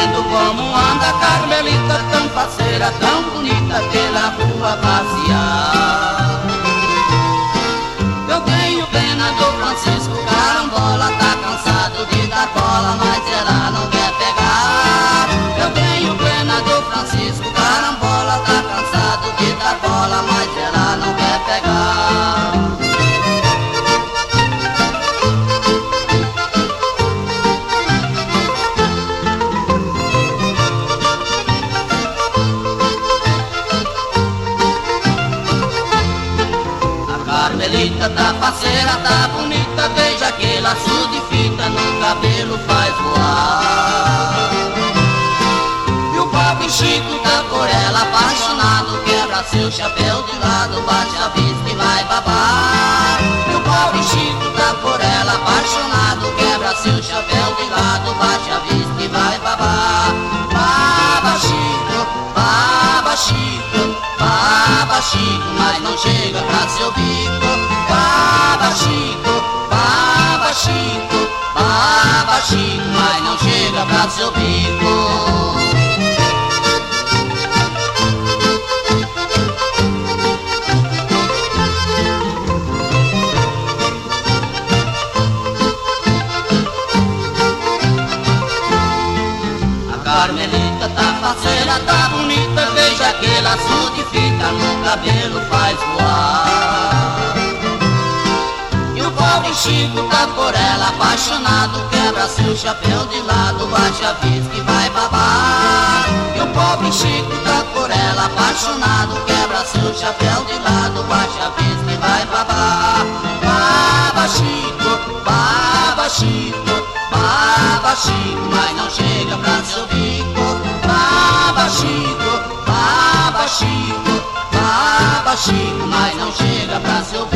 vendo como anda Carmelita, tão parceira, tão bonita, pela rua passear. Eu tenho pena do Francisco Carambola, tá cansado de dar bola, mas ela não quer pegar. Eu tenho pena do Francisco Carambola, tá cansado de dar bola, mas ela não quer pegar. Carmelita tá parceira, tá bonita, veja aquele laço de fita no cabelo faz voar. E o pobre Chico tá por ela apaixonado, quebra seu chapéu de lado, bate a vista e vai babar. E o pobre Chico tá por ela apaixonado, quebra seu chapéu de lado, bate a vista e vai babar. Baba Chico, baba Chico, baba Chico, mas não chega pra seu bico. Baba Chico, baba Chico, baba Chico, mas não chega pra seu bico. Carmelita tá parceira, tá bonita, veja aquele laço de fita no cabelo faz voar. E o pobre Chico tá por ela apaixonado, quebra seu chapéu de lado, baixa a vista e vai babar. E o pobre Chico tá por ela apaixonado, quebra seu chapéu de lado, baixa a vista e vai babar. Baba Chico, baba Chico, baba Chico, mas não chega pra seu bico. Baba Chico, baba Chico, baba Chico, mas não chega pra seu bico.